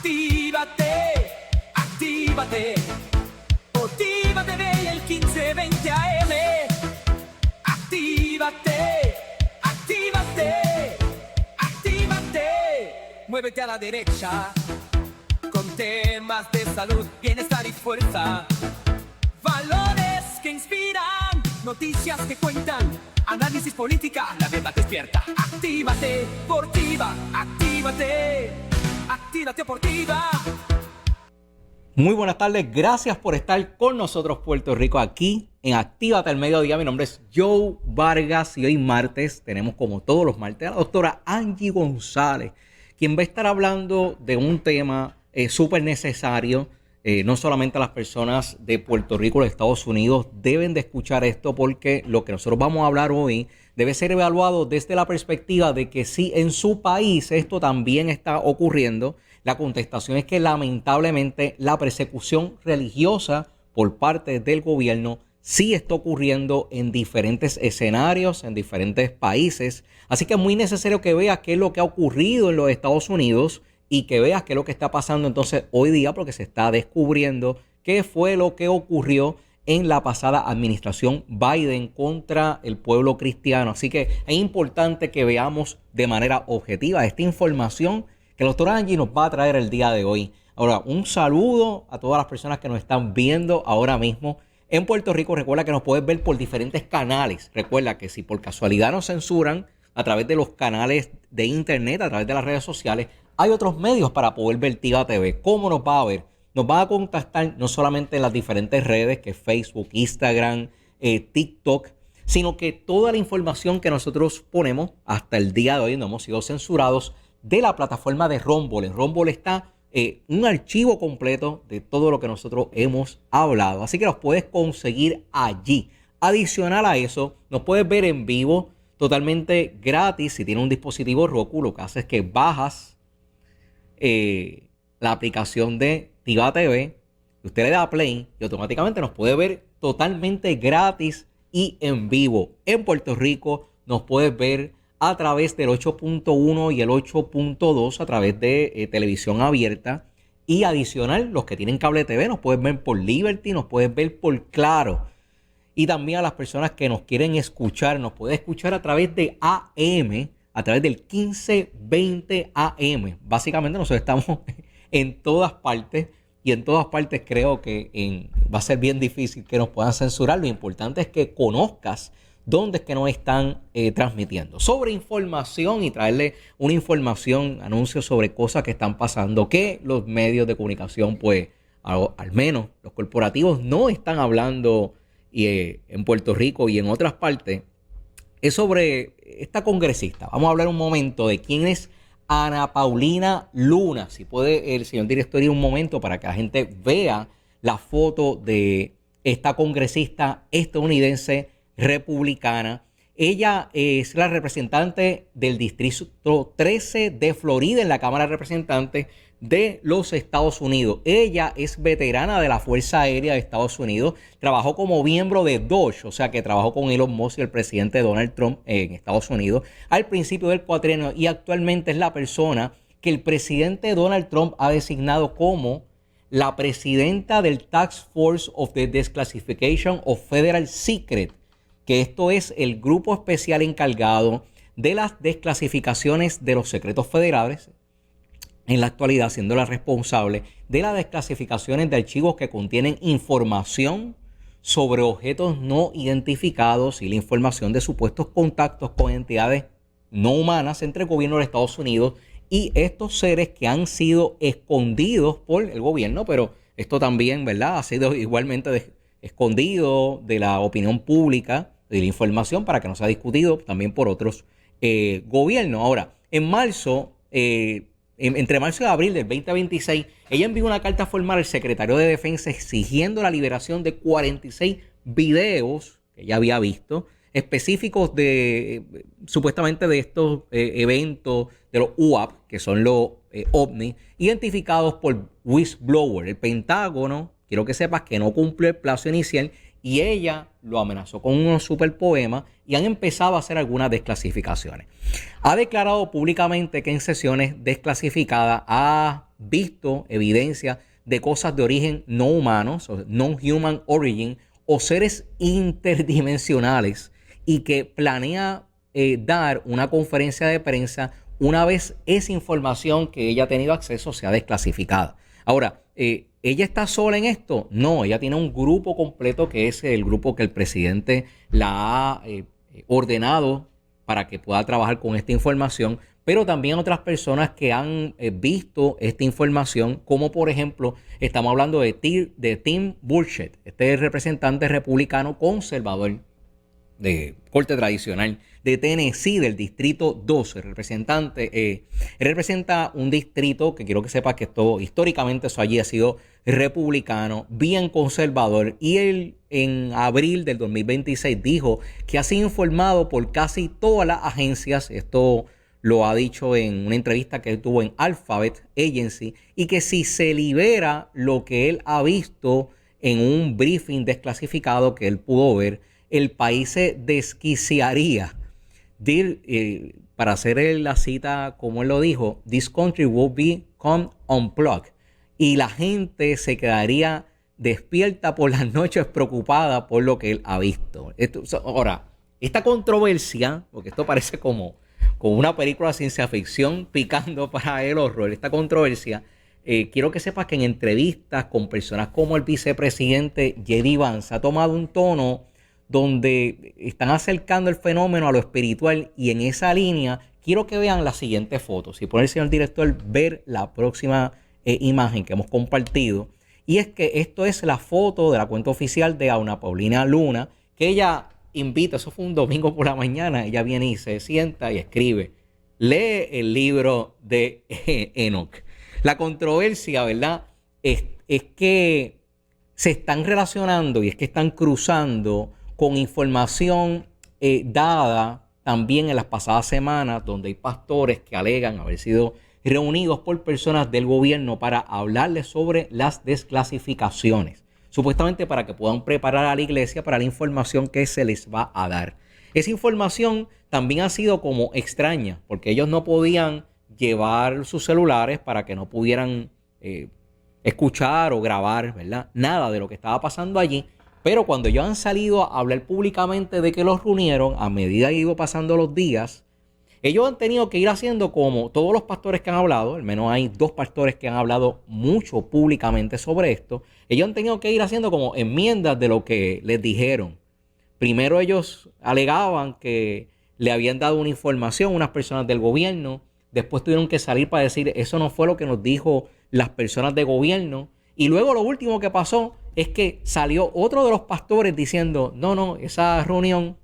Actívate, actívate. Motiva TV el 1520 AM. Actívate, actívate, actívate. Muévete a la derecha con temas de salud, bienestar y fuerza. Valores que inspiran, noticias que cuentan, análisis política, la verdad despierta. Actívate, Portiva, actívate, actívate Portiva. Muy buenas tardes, gracias por estar con nosotros Puerto Rico aquí en Actívate al Mediodía. Mi nombre es Joe Vargas y hoy martes tenemos, como todos los martes, a la doctora Angie González, quien va a estar hablando de un tema súper necesario. No solamente las personas de Puerto Rico o de Estados Unidos deben de escuchar esto, porque lo que nosotros vamos a hablar hoy debe ser evaluado desde la perspectiva de que si en su país esto también está ocurriendo. La contestación es que lamentablemente la persecución religiosa por parte del gobierno sí está ocurriendo en diferentes escenarios, en diferentes países. Así que es muy necesario que veas qué es lo que ha ocurrido en los Estados Unidos y que veas qué es lo que está pasando entonces hoy día, porque se está descubriendo qué fue lo que ocurrió en la pasada administración Biden contra el pueblo cristiano. Así que es importante que veamos de manera objetiva esta información que la doctora Angie nos va a traer el día de hoy. Ahora, un saludo a todas las personas que nos están viendo ahora mismo en Puerto Rico. Recuerda que nos puedes ver por diferentes canales. Recuerda que si por casualidad nos censuran a través de los canales de internet, a través de las redes sociales, hay otros medios para poder ver TIVA TV. ¿Cómo nos va a ver? Nos va a contactar no solamente en las diferentes redes, que es Facebook, Instagram, TikTok, sino que toda la información que nosotros ponemos hasta el día de hoy, no hemos sido censurados, de la plataforma de Rumble. En Rumble está un archivo completo de todo lo que nosotros hemos hablado. Así que los puedes conseguir allí. Adicional a eso, nos puedes ver en vivo totalmente gratis. Si tienes un dispositivo Roku, lo que haces es que bajas la aplicación de TIVA TV, usted le da play y automáticamente nos puede ver totalmente gratis y en vivo. En Puerto Rico nos puedes ver a través del 8.1 y el 8.2 a través de televisión abierta. Y adicional, los que tienen cable TV nos pueden ver por Liberty, nos pueden ver por Claro. Y también a las personas que nos quieren escuchar, nos pueden escuchar a través de AM, a través del 1520 AM. Básicamente nosotros estamos en todas partes, y en todas partes creo que va a ser bien difícil que nos puedan censurar. Lo importante es que conozcas dónde es que nos están transmitiendo. Sobre información y traerle una información, anuncios sobre cosas que están pasando, que los medios de comunicación, pues al menos los corporativos, no están hablando en Puerto Rico y en otras partes, es sobre esta congresista. Vamos a hablar un momento de quién es Ana Paulina Luna. Si puede el señor director ir un momento para que la gente vea la foto de esta congresista estadounidense republicana. Ella es la representante del distrito 13 de Florida en la Cámara de Representantes de los Estados Unidos. Ella es veterana de la Fuerza Aérea de Estados Unidos. Trabajó como miembro de DOGE, o sea que trabajó con Elon Musk y el presidente Donald Trump en Estados Unidos al principio del cuatrienio, y actualmente es la persona que el presidente Donald Trump ha designado como la presidenta del Task Force of the Declassification of Federal Secret, que esto es el grupo especial encargado de las desclasificaciones de los secretos federales, en la actualidad siendo la responsable de las desclasificaciones de archivos que contienen información sobre objetos no identificados y la información de supuestos contactos con entidades no humanas entre el gobierno de Estados Unidos y estos seres que han sido escondidos por el gobierno, pero esto también, ¿verdad?, ha sido igualmente escondido de la opinión pública, de la información, para que no sea discutido también por otros gobiernos. Ahora, en marzo, entre marzo y abril del 2026, ella envió una carta formal al secretario de Defensa exigiendo la liberación de 46 videos que ella había visto, específicos de supuestamente de estos eventos de los UAP, que son los OVNI, identificados por whistleblower. El Pentágono, quiero que sepas que no cumplió el plazo inicial y ella lo amenazó con unos super poemas y han empezado a hacer algunas desclasificaciones. Ha declarado públicamente que en sesiones desclasificadas ha visto evidencia de cosas de origen no humanos, o non-human origin, o seres interdimensionales, y que planea dar una conferencia de prensa una vez esa información que ella ha tenido acceso sea desclasificada. Ahora, ¿ella está sola en esto? No, ella tiene un grupo completo que es el grupo que el presidente la ha ordenado para que pueda trabajar con esta información, pero también otras personas que han visto esta información, como por ejemplo, estamos hablando de Tim Burchett, este representante republicano conservador de corte tradicional de Tennessee, del distrito 12, representante, representa un distrito que quiero que sepas que esto históricamente eso allí ha sido republicano, bien conservador, y él en abril del 2026 dijo que ha sido informado por casi todas las agencias, esto lo ha dicho en una entrevista que él tuvo en Alphabet Agency, y que si se libera lo que él ha visto en un briefing desclasificado que él pudo ver, el país se desquiciaría. Para hacer la cita, como él lo dijo, "This country will become unplugged", y la gente se quedaría despierta por las noches preocupada por lo que él ha visto. Ahora, esta controversia, porque esto parece como una película de ciencia ficción picando para el horror, esta controversia, quiero que sepas que en entrevistas con personas como el vicepresidente J.D. Vance ha tomado un tono donde están acercando el fenómeno a lo espiritual, y en esa línea quiero que vean la siguiente foto. Si puede el señor director ver la próxima imagen que hemos compartido, y es que esto es la foto de la cuenta oficial de Ana Paulina Luna, que ella invita, eso fue un domingo por la mañana, ella viene y se sienta y escribe, lee el libro de Enoch. La controversia, ¿verdad? Es que se están relacionando, y es que están cruzando con información dada también en las pasadas semanas, donde hay pastores que alegan haber sido reunidos por personas del gobierno para hablarles sobre las desclasificaciones, supuestamente para que puedan preparar a la iglesia para la información que se les va a dar. Esa información también ha sido como extraña, porque ellos no podían llevar sus celulares para que no pudieran escuchar o grabar, ¿verdad? Nada de lo que estaba pasando allí. Pero cuando ellos han salido a hablar públicamente de que los reunieron, a medida que iban pasando los días, ellos han tenido que ir haciendo como todos los pastores que han hablado, al menos hay 2 pastores que han hablado mucho públicamente sobre esto, ellos han tenido que ir haciendo como enmiendas de lo que les dijeron. Primero ellos alegaban que le habían dado una información a unas personas del gobierno, después tuvieron que salir para decir eso no fue lo que nos dijo las personas de gobierno, y luego lo último que pasó es que salió otro de los pastores diciendo no, esa reunión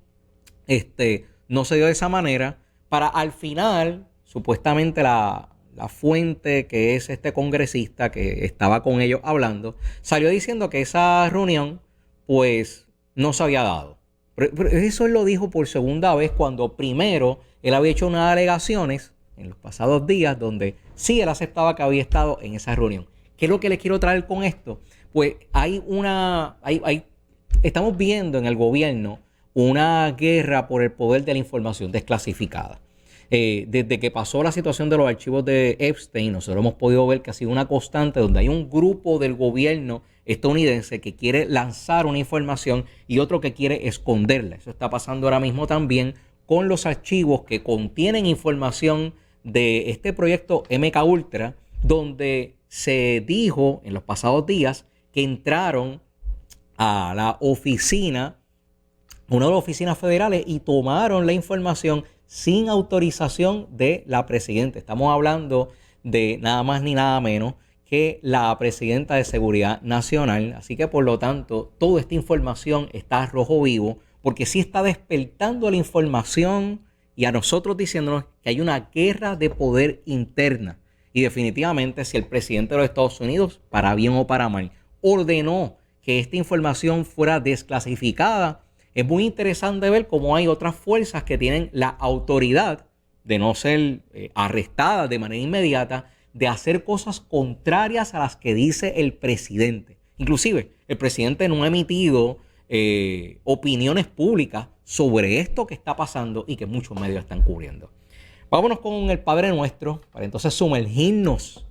no se dio de esa manera, para al final, supuestamente la fuente que es este congresista que estaba con ellos hablando, salió diciendo que esa reunión pues no se había dado. Pero eso él lo dijo por segunda vez, cuando primero él había hecho unas alegaciones en los pasados días donde sí él aceptaba que había estado en esa reunión. ¿Qué es lo que les quiero traer con esto? Pues estamos viendo en el gobierno una guerra por el poder de la información desclasificada. Desde que pasó la situación de los archivos de Epstein, nosotros hemos podido ver que ha sido una constante donde hay un grupo del gobierno estadounidense que quiere lanzar una información y otro que quiere esconderla. Eso está pasando ahora mismo también con los archivos que contienen información de este proyecto MK Ultra, donde se dijo en los pasados días que entraron a la oficina, una de las oficinas federales, y tomaron la información sin autorización de la presidenta. Estamos hablando de nada más ni nada menos que la presidenta de Seguridad Nacional. Así que por lo tanto, toda esta información está a rojo vivo, porque sí está despertando la información y a nosotros diciéndonos que hay una guerra de poder interna. Y definitivamente, si el presidente de los Estados Unidos, para bien o para mal, ordenó que esta información fuera desclasificada, es muy interesante ver cómo hay otras fuerzas que tienen la autoridad de no ser arrestadas de manera inmediata, de hacer cosas contrarias a las que dice el presidente. Inclusive, el presidente no ha emitido opiniones públicas sobre esto que está pasando y que muchos medios están cubriendo. Vámonos con el Padre Nuestro para entonces sumergirnos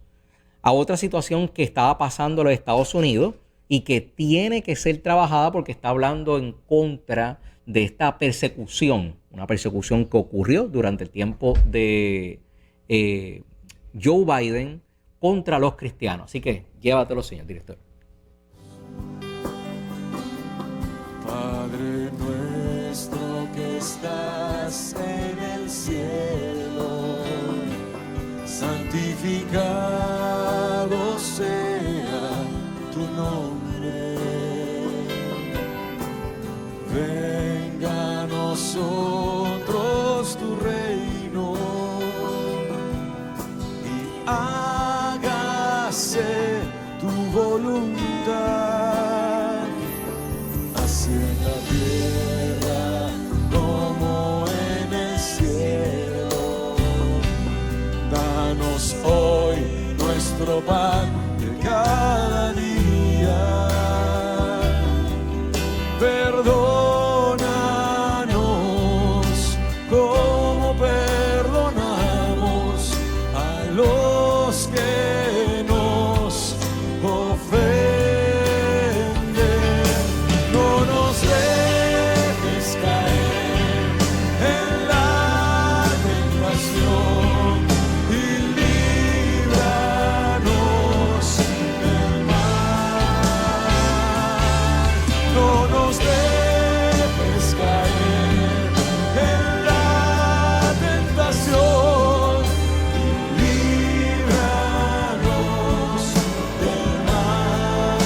a otra situación que estaba pasando en los Estados Unidos y que tiene que ser trabajada porque está hablando en contra de esta persecución, una persecución que ocurrió durante el tiempo de Joe Biden contra los cristianos. Así que llévatelo, señor director. Padre nuestro que estás en el cielo, santificado sea tu nombre. Venga a nosotros tu reino y hágase tu voluntad, así en la tierra como en el cielo. Danos hoy nuestro pan de cada día. Perdónanos como perdonamos a los que nos ofenden. No nos dejes caer en la tentación y líbranos del mal. No nos dejes caer en la tentación y líbranos del mal.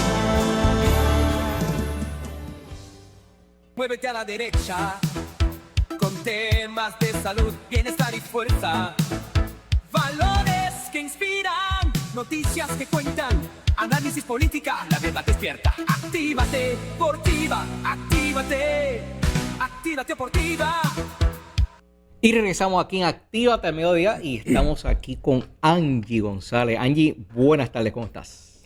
Muévete a la derecha con temas de salud, bienestar y fuerza. Valores que inspiran, noticias que cuentan, análisis política, la verdad despierta. Actívate, Portiva, actívate, actívate Portiva. Y regresamos aquí en Actívate al Mediodía y estamos aquí con Angie González. Angie, buenas tardes, ¿cómo estás?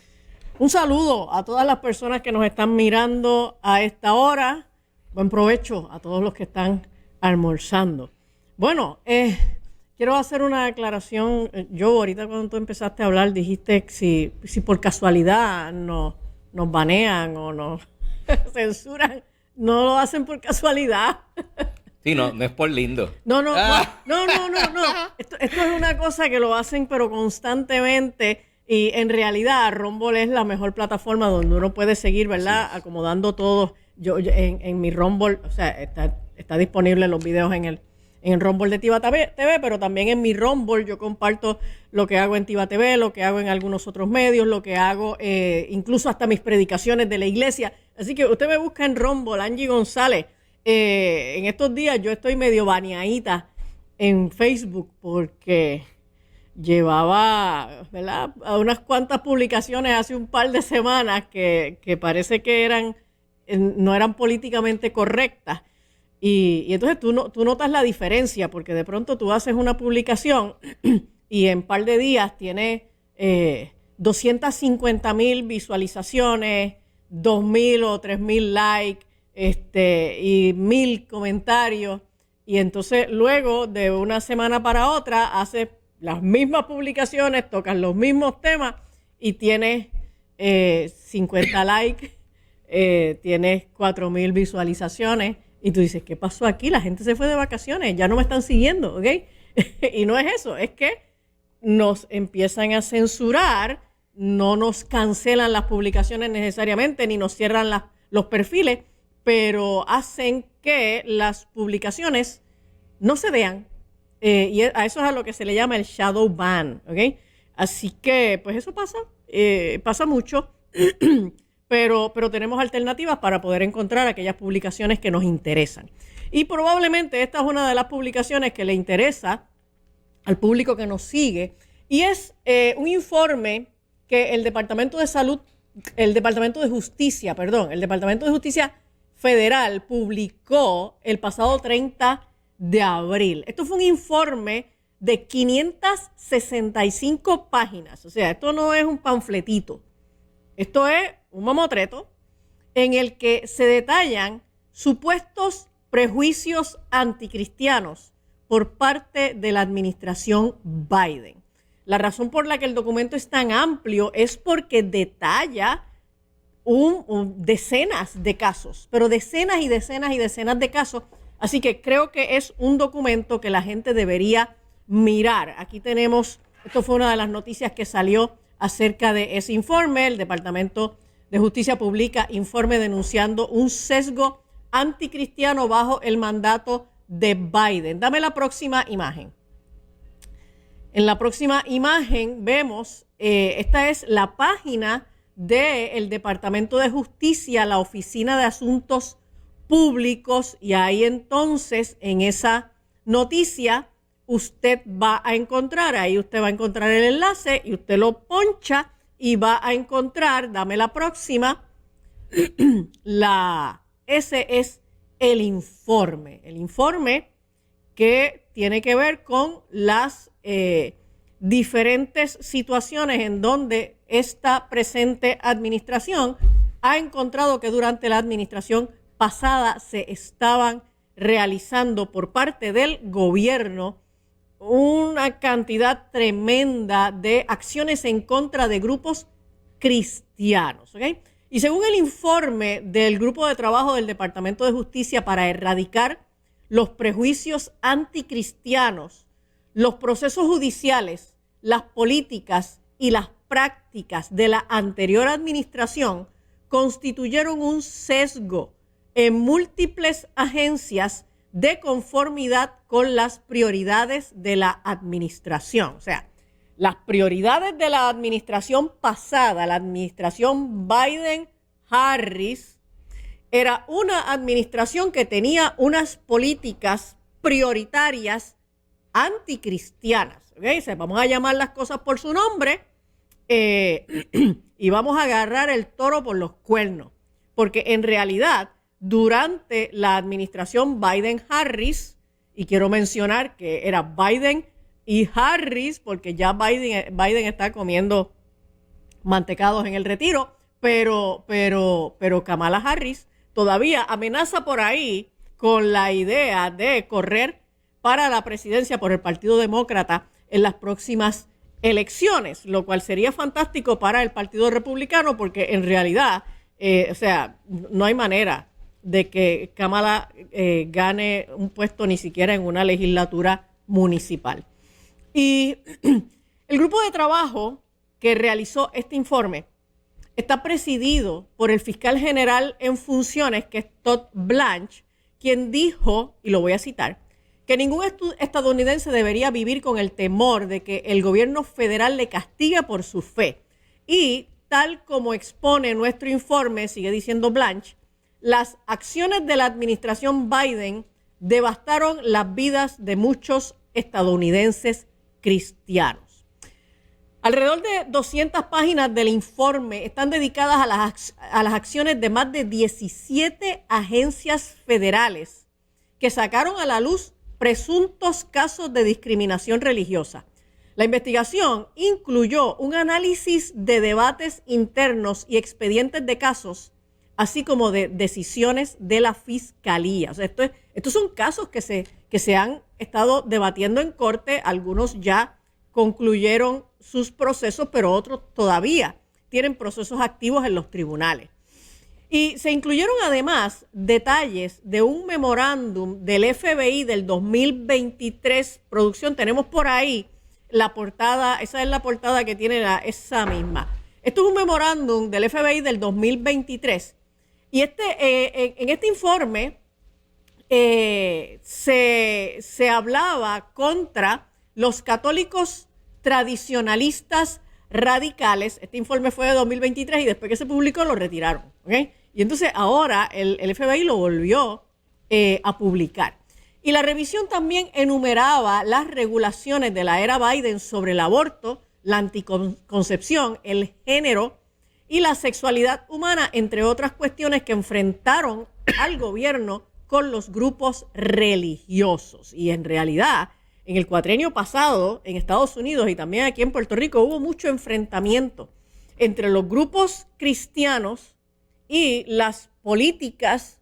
Un saludo a todas las personas que nos están mirando a esta hora. Buen provecho a todos los que están almorzando. Bueno, quiero hacer una aclaración. Yo ahorita cuando tú empezaste a hablar dijiste si por casualidad nos banean o nos censuran. No lo hacen por casualidad. Sí, no es por lindo. No. Esto es una cosa que lo hacen pero constantemente y en realidad Rumble es la mejor plataforma donde uno puede seguir, ¿verdad? Sí. Acomodando todo. Yo en mi Rumble, o sea, está disponible los videos en el Rumble de Tiva TV, pero también en mi Rumble yo comparto lo que hago en Tiva TV, lo que hago en algunos otros medios, lo que hago incluso hasta mis predicaciones de la iglesia. Así que usted me busca en Rumble, Angie González. En estos días yo estoy medio baneadita en Facebook porque llevaba, ¿verdad?, a unas cuantas publicaciones hace un par de semanas que parece que no eran políticamente correctas. Y entonces tú notas la diferencia porque de pronto tú haces una publicación y en un par de días tiene 250,000 visualizaciones, 2,000 o 3,000 likes, y 1,000 comentarios. Y entonces luego de una semana para otra haces las mismas publicaciones, tocas los mismos temas y tienes 50 likes, tienes 4,000 visualizaciones. Y tú dices, ¿qué pasó aquí? La gente se fue de vacaciones, ya no me están siguiendo, ¿ok? Y no es eso, es que nos empiezan a censurar, no nos cancelan las publicaciones necesariamente, ni nos cierran los perfiles, pero hacen que las publicaciones no se vean. Y a eso es a lo que se le llama el shadow ban, ¿ok? Así que, pues eso pasa mucho. Pero tenemos alternativas para poder encontrar aquellas publicaciones que nos interesan. Y probablemente esta es una de las publicaciones que le interesa al público que nos sigue. Y es un informe que el Departamento de Justicia Federal publicó el pasado 30 de abril. Esto fue un informe de 565 páginas. O sea, esto no es un panfletito. Esto es un mamotreto en el que se detallan supuestos prejuicios anticristianos por parte de la administración Biden. la razón por la que el documento es tan amplio es porque detalla decenas de casos, pero decenas y decenas y decenas de casos. Así que creo que es un documento que la gente debería mirar. Aquí tenemos, esto fue una de las noticias que salió acerca de ese informe. El Departamento de Justicia publica informe denunciando un sesgo anticristiano bajo el mandato de Biden. Dame la próxima imagen. En la próxima imagen vemos, esta es la página del Departamento de Justicia, la Oficina de Asuntos Públicos, y ahí entonces en esa noticia usted va a encontrar, ahí usted va a encontrar el enlace y usted lo poncha y va a encontrar, dame la próxima, ese es el informe que tiene que ver con las diferentes situaciones en donde esta presente administración ha encontrado que durante la administración pasada se estaban realizando por parte del gobierno una cantidad tremenda de acciones en contra de grupos cristianos, ¿ok? Y según el informe del Grupo de Trabajo del Departamento de Justicia para erradicar los prejuicios anticristianos, los procesos judiciales, las políticas y las prácticas de la anterior administración constituyeron un sesgo en múltiples agencias de conformidad con las prioridades de la administración. O sea, las prioridades de la administración pasada, la administración Biden-Harris, era una administración que tenía unas políticas prioritarias anticristianas. ¿Okay? O sea, vamos a llamar las cosas por su nombre y vamos a agarrar el toro por los cuernos. Porque en realidad, durante la administración Biden-Harris, y quiero mencionar que era Biden y Harris, porque ya Biden está comiendo mantecados en el retiro, pero Kamala Harris todavía amenaza por ahí con la idea de correr para la presidencia por el Partido Demócrata en las próximas elecciones, lo cual sería fantástico para el Partido Republicano porque en realidad, no hay manera de que Kamala gane un puesto ni siquiera en una legislatura municipal. Y el grupo de trabajo que realizó este informe está presidido por el fiscal general en funciones, que es Todd Blanche, quien dijo, y lo voy a citar, que ningún estadounidense debería vivir con el temor de que el gobierno federal le castigue por su fe. Y tal como expone nuestro informe, sigue diciendo Blanche, las acciones de la administración Biden devastaron las vidas de muchos estadounidenses cristianos. Alrededor de 200 páginas del informe están dedicadas a las acciones de más de 17 agencias federales que sacaron a la luz presuntos casos de discriminación religiosa. La investigación incluyó un análisis de debates internos y expedientes de casos, así como de decisiones de la fiscalía. O sea, estos son casos que se han estado debatiendo en corte. Algunos ya concluyeron sus procesos, pero otros todavía tienen procesos activos en los tribunales. Y se incluyeron además detalles de un memorándum del FBI del 2023. Producción, tenemos por ahí la portada, esa es la portada que tiene esa misma. Esto es un memorándum del FBI del 2023. Y en este informe se hablaba contra los católicos tradicionalistas radicales. Este informe fue de 2023 y después que se publicó lo retiraron. ¿Okay? Y entonces ahora el FBI lo volvió a publicar. Y la revisión también enumeraba las regulaciones de la era Biden sobre el aborto, la anticoncepción, el género y la sexualidad humana, entre otras cuestiones que enfrentaron al gobierno con los grupos religiosos. Y en realidad, en el cuatrienio pasado, en Estados Unidos y también aquí en Puerto Rico, hubo mucho enfrentamiento entre los grupos cristianos y las políticas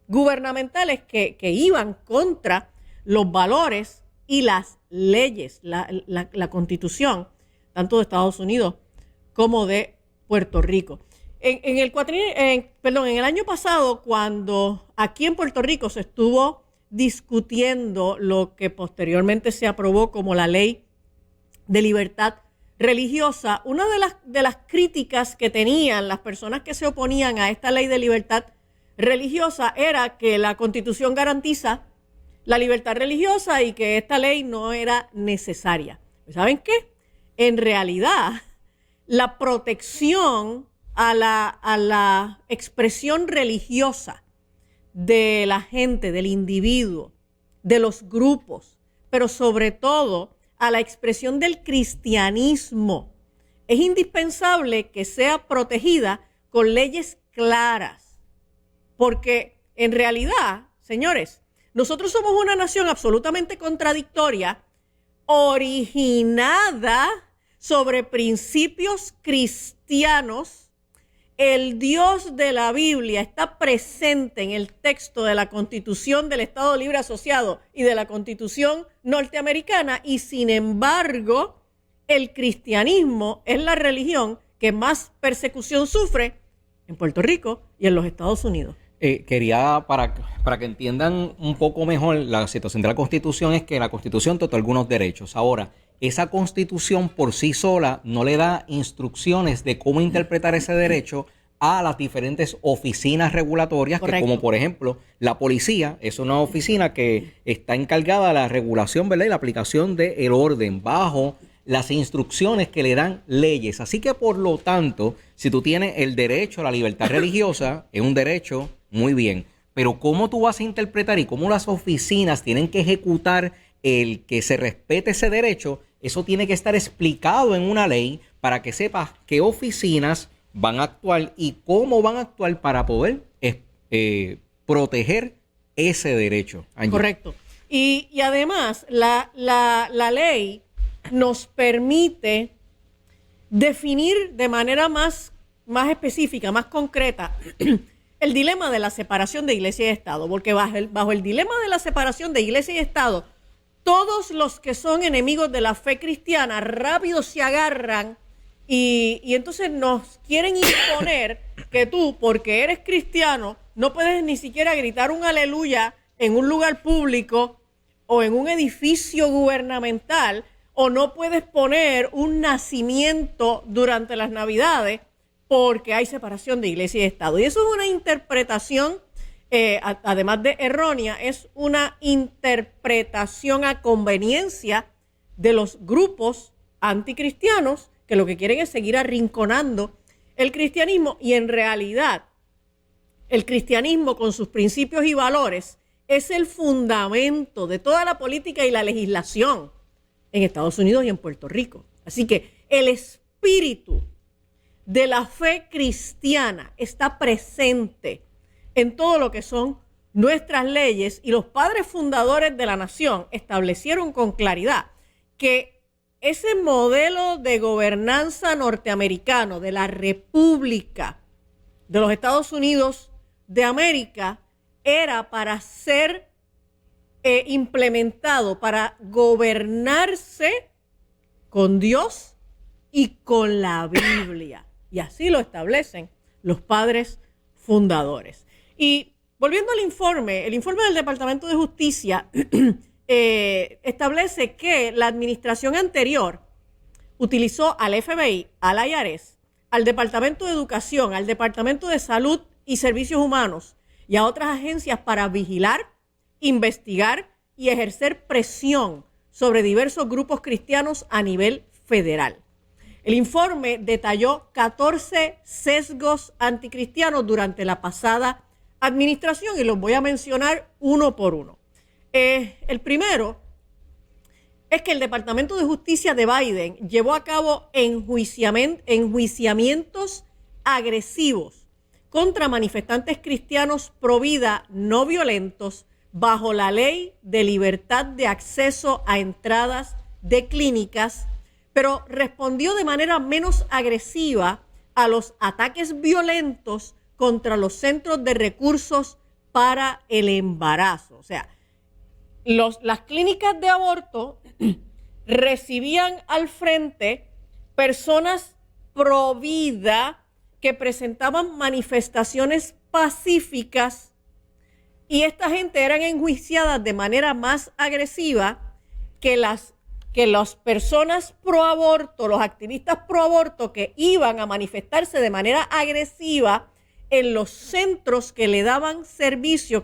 gubernamentales que iban contra los valores y las leyes, la Constitución tanto de Estados Unidos como de Puerto Rico. En el año pasado, cuando aquí en Puerto Rico se estuvo discutiendo lo que posteriormente se aprobó como la Ley de Libertad Religiosa, una de las críticas que tenían las personas que se oponían a esta Ley de Libertad Religiosa era que la Constitución garantiza la libertad religiosa y que esta ley no era necesaria. ¿Saben qué? En realidad, la protección a la expresión religiosa de la gente, del individuo, de los grupos, pero sobre todo a la expresión del cristianismo, es indispensable que sea protegida con leyes claras, porque en realidad, señores, nosotros somos una nación absolutamente contradictoria, originada sobre principios cristianos. El Dios de la Biblia está presente en el texto de la Constitución del Estado Libre Asociado y de la Constitución norteamericana, y sin embargo, el cristianismo es la religión que más persecución sufre en Puerto Rico y en los Estados Unidos. Quería, para que entiendan un poco mejor la situación de la Constitución, es que la Constitución te otorga algunos derechos. Ahora, esa Constitución por sí sola no le da instrucciones de cómo interpretar ese derecho a las diferentes oficinas regulatorias. Correcto. Que como por ejemplo la policía es una oficina que está encargada de la regulación, ¿verdad?, y la aplicación del orden bajo las instrucciones que le dan leyes. Así que por lo tanto, si tú tienes el derecho a la libertad religiosa, es un derecho, muy bien, pero cómo tú vas a interpretar y cómo las oficinas tienen que ejecutar el que se respete ese derecho, eso tiene que estar explicado en una ley para que sepas qué oficinas van a actuar y cómo van a actuar para poder proteger ese derecho. Angie. Correcto. Y además, la ley nos permite definir de manera más específica, más concreta, el dilema de la separación de iglesia y Estado, porque bajo el dilema de la separación de iglesia y Estado, todos los que son enemigos de la fe cristiana rápido se agarran y entonces nos quieren imponer que tú, porque eres cristiano, no puedes ni siquiera gritar un aleluya en un lugar público o en un edificio gubernamental, o no puedes poner un nacimiento durante las Navidades porque hay separación de iglesia y Estado. Y eso es una interpretación, además de errónea, es una interpretación a conveniencia de los grupos anticristianos que lo que quieren es seguir arrinconando el cristianismo, y en realidad el cristianismo con sus principios y valores es el fundamento de toda la política y la legislación en Estados Unidos y en Puerto Rico. Así que el espíritu de la fe cristiana está presente en todo lo que son nuestras leyes, y los padres fundadores de la nación establecieron con claridad que ese modelo de gobernanza norteamericano de la República de los Estados Unidos de América era para ser implementado, para gobernarse con Dios y con la Biblia. Y así lo establecen los padres fundadores. Y volviendo al informe, el informe del Departamento de Justicia establece que la administración anterior utilizó al FBI, al IRS, al Departamento de Educación, al Departamento de Salud y Servicios Humanos y a otras agencias para vigilar, investigar y ejercer presión sobre diversos grupos cristianos a nivel federal. El informe detalló 14 sesgos anticristianos durante la pasada administración y los voy a mencionar uno por uno. El primero es que el Departamento de Justicia de Biden llevó a cabo enjuiciamientos agresivos contra manifestantes cristianos pro vida no violentos bajo la Ley de Libertad de Acceso a Entradas de Clínicas, pero respondió de manera menos agresiva a los ataques violentos contra los centros de recursos para el embarazo. O sea, las clínicas de aborto recibían al frente personas pro vida que presentaban manifestaciones pacíficas, y esta gente eran enjuiciadas de manera más agresiva que las personas pro aborto, los activistas pro aborto que iban a manifestarse de manera agresiva en los centros que le dan servicio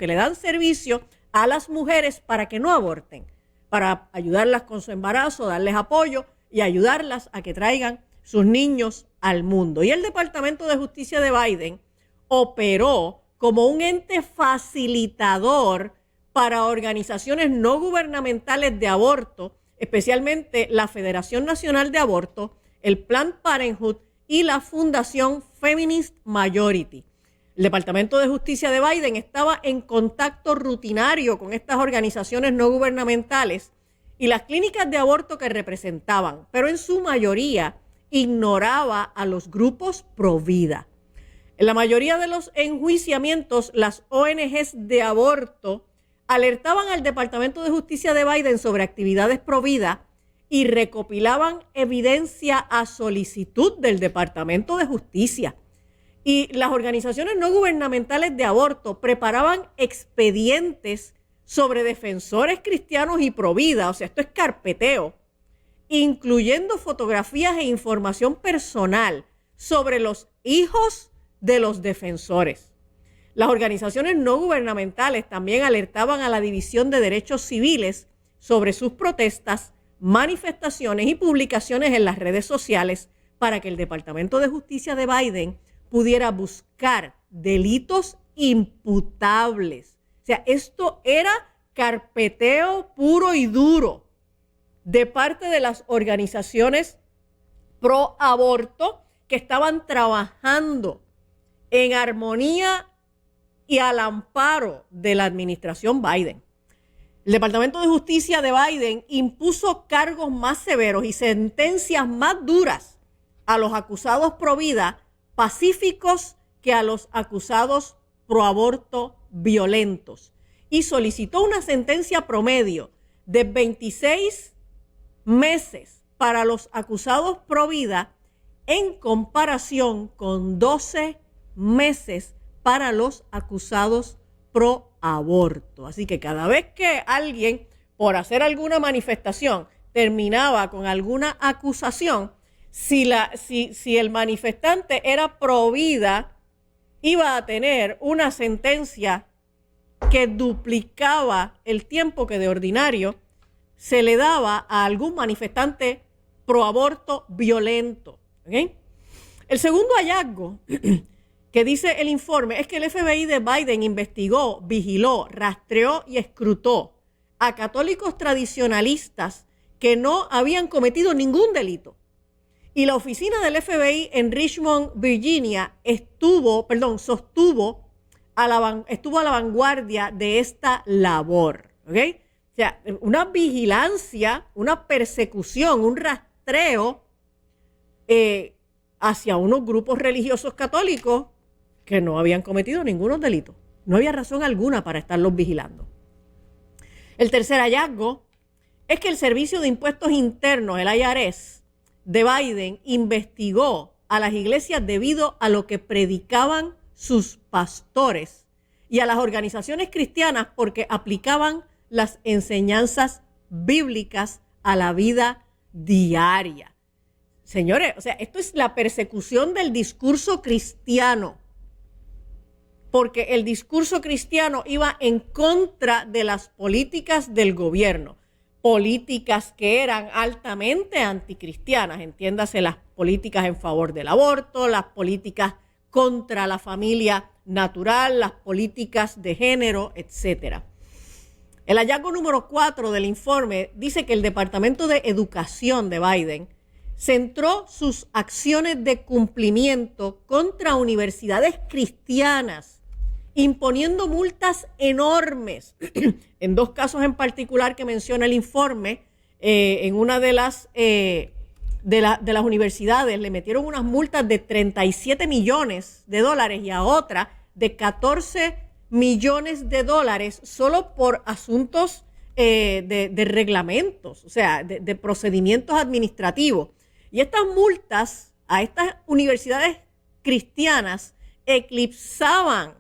a las mujeres para que no aborten, para ayudarlas con su embarazo, darles apoyo y ayudarlas a que traigan sus niños al mundo. Y el Departamento de Justicia de Biden operó como un ente facilitador para organizaciones no gubernamentales de aborto, especialmente la Federación Nacional de Aborto, el Planned Parenthood y la Fundación Feminist Majority. El Departamento de Justicia de Biden estaba en contacto rutinario con estas organizaciones no gubernamentales y las clínicas de aborto que representaban, pero en su mayoría ignoraba a los grupos pro vida. En la mayoría de los enjuiciamientos, las ONGs de aborto alertaban al Departamento de Justicia de Biden sobre actividades pro vida y recopilaban evidencia a solicitud del Departamento de Justicia. Y las organizaciones no gubernamentales de aborto preparaban expedientes sobre defensores cristianos y pro vida, o sea, esto es carpeteo, incluyendo fotografías e información personal sobre los hijos de los defensores. Las organizaciones no gubernamentales también alertaban a la División de Derechos Civiles sobre sus protestas, manifestaciones y publicaciones en las redes sociales para que el Departamento de Justicia de Biden pudiera buscar delitos imputables. O sea, esto era carpeteo puro y duro de parte de las organizaciones pro aborto que estaban trabajando en armonía y al amparo de la administración Biden. El Departamento de Justicia de Biden impuso cargos más severos y sentencias más duras a los acusados pro vida pacíficos que a los acusados pro aborto violentos, y solicitó una sentencia promedio de 26 meses para los acusados pro vida en comparación con 12 meses para los acusados pro aborto. Así que cada vez que alguien, por hacer alguna manifestación, terminaba con alguna acusación, si el manifestante era pro vida, iba a tener una sentencia que duplicaba el tiempo que de ordinario se le daba a algún manifestante pro aborto violento. ¿Okay? El segundo hallazgo que dice el informe es que el FBI de Biden investigó, vigiló, rastreó y escrutó a católicos tradicionalistas que no habían cometido ningún delito. Y la oficina del FBI en Richmond, Virginia, estuvo a la vanguardia de esta labor. ¿Okay? O sea, una vigilancia, una persecución, un rastreo hacia unos grupos religiosos católicos que no habían cometido ningún delito. No había razón alguna para estarlos vigilando. El tercer hallazgo es que el Servicio de Impuestos Internos, el IRS, de Biden, investigó a las iglesias debido a lo que predicaban sus pastores y a las organizaciones cristianas porque aplicaban las enseñanzas bíblicas a la vida diaria. Señores, o sea, esto es la persecución del discurso cristiano, porque el discurso cristiano iba en contra de las políticas del gobierno, políticas que eran altamente anticristianas, entiéndase las políticas en favor del aborto, las políticas contra la familia natural, las políticas de género, etcétera. El hallazgo número 4 del informe dice que el Departamento de Educación de Biden centró sus acciones de cumplimiento contra universidades cristianas, imponiendo multas enormes. En dos casos en particular que menciona el informe, en una de las universidades le metieron unas multas de $37 millones y a otra de $14 millones solo por asuntos de reglamentos, o sea, de procedimientos administrativos. Y estas multas a estas universidades cristianas eclipsaban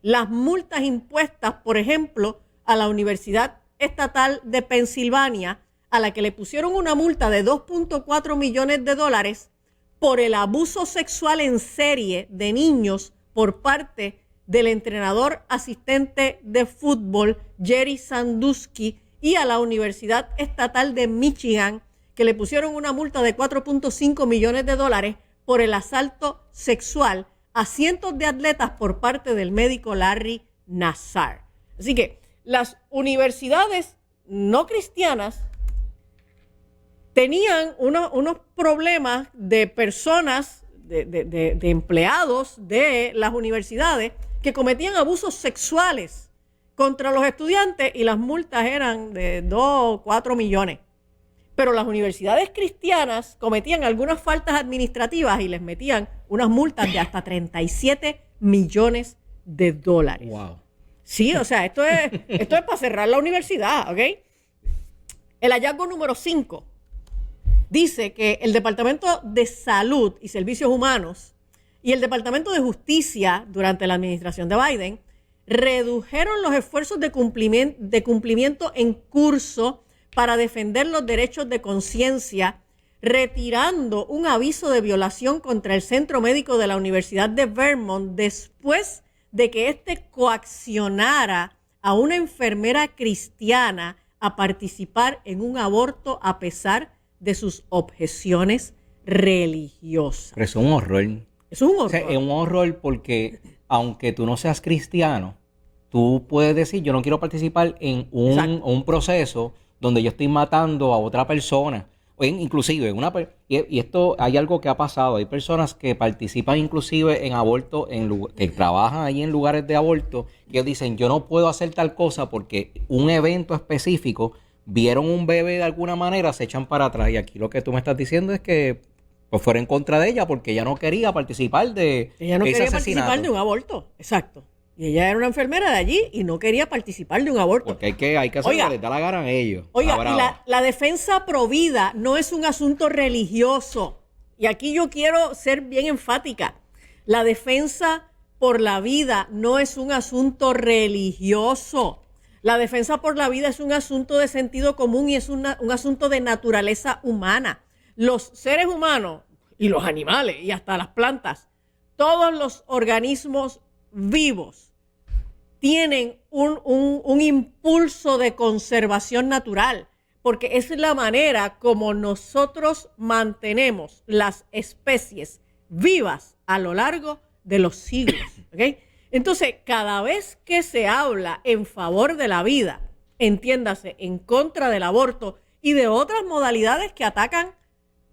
las multas impuestas, por ejemplo, a la Universidad Estatal de Pensilvania, a la que le pusieron una multa de $2.4 millones por el abuso sexual en serie de niños por parte del entrenador asistente de fútbol Jerry Sandusky, y a la Universidad Estatal de Michigan, que le pusieron una multa de $4.5 millones por el asalto sexual a cientos de atletas por parte del médico Larry Nassar. Así que las universidades no cristianas tenían unos problemas de personas, de empleados de las universidades que cometían abusos sexuales contra los estudiantes, y las multas eran de 2 o 4 millones. Pero las universidades cristianas cometían algunas faltas administrativas y les metían unas multas de hasta $37 millones. Wow. Sí, o sea, esto es para cerrar la universidad, ¿ok? El hallazgo número 5 dice que el Departamento de Salud y Servicios Humanos y el Departamento de Justicia durante la administración de Biden redujeron los esfuerzos de cumplimiento en curso para defender los derechos de conciencia, retirando un aviso de violación contra el Centro Médico de la Universidad de Vermont después de que éste coaccionara a una enfermera cristiana a participar en un aborto a pesar de sus objeciones religiosas. Pero eso es un horror. Es un horror. O sea, es un horror porque aunque tú no seas cristiano, tú puedes decir, yo no quiero participar en un proceso donde yo estoy matando a otra persona. O inclusive, y esto hay algo que ha pasado. Hay personas que participan inclusive en aborto, que trabajan ahí en lugares de aborto, que ellos dicen, yo no puedo hacer tal cosa porque un evento específico, vieron un bebé de alguna manera, se echan para atrás. Y aquí lo que tú me estás diciendo es que pues fuera en contra de ella porque ella no quería participar de ella no ese quería asesinato. participar de un aborto, exacto. Y ella era una enfermera de allí y no quería participar de un aborto. Porque hay que hacer lo que les da la gana a ellos. Oiga, Bravo. y la defensa provida no es un asunto religioso. Y aquí yo quiero ser bien enfática. La defensa por la vida no es un asunto religioso. La defensa por la vida es un asunto de sentido común y es un asunto de naturaleza humana. Los seres humanos y los animales y hasta las plantas, todos los organismos vivos tienen un impulso de conservación natural, porque es la manera como nosotros mantenemos las especies vivas a lo largo de los siglos, ¿ok? Entonces, cada vez que se habla en favor de la vida, entiéndase, en contra del aborto y de otras modalidades que atacan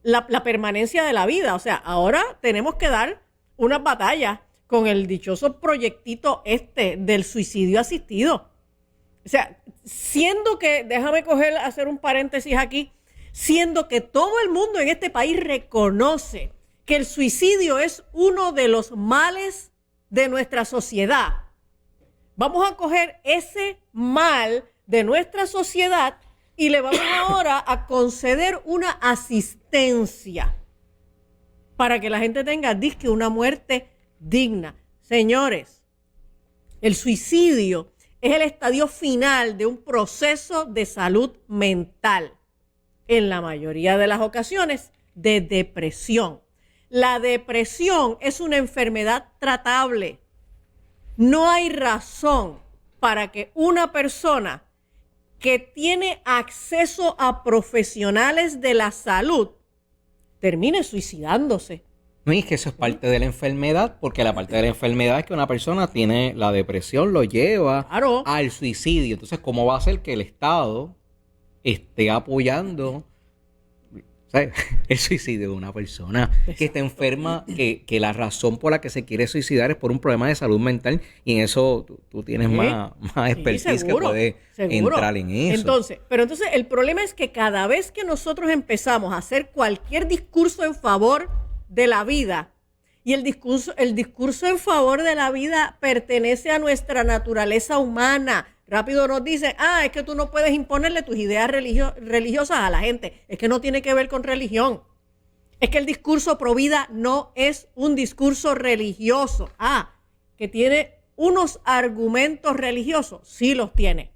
la permanencia de la vida. O sea, ahora tenemos que dar unas batallas con el dichoso proyectito del suicidio asistido. O sea, siendo que, déjame hacer un paréntesis aquí, siendo que todo el mundo en este país reconoce que el suicidio es uno de los males de nuestra sociedad, vamos a coger ese mal de nuestra sociedad y le vamos ahora a conceder una asistencia para que la gente tenga, dizque, una muerte digna. Señores, el suicidio es el estadio final de un proceso de salud mental, en la mayoría de las ocasiones de depresión. La depresión es una enfermedad tratable. No hay razón para que una persona que tiene acceso a profesionales de la salud termine suicidándose. No, y es que eso es parte de la enfermedad, porque la parte de la enfermedad es que una persona tiene la depresión, lo lleva al suicidio. Entonces, ¿cómo va a ser que el Estado esté apoyando el suicidio de una persona que está enferma, que la razón por la que se quiere suicidar es por un problema de salud mental? Y en eso tú tienes más expertise, seguro, que puede entrar en eso. Entonces el problema es que cada vez que nosotros empezamos a hacer cualquier discurso en favor de la vida, y el discurso en favor de la vida pertenece a nuestra naturaleza humana. Rápido nos dicen, es que tú no puedes imponerle tus ideas religiosas a la gente. Es que no tiene que ver con religión. Es que el discurso pro vida no es un discurso religioso. Que tiene unos argumentos religiosos. Sí los tiene.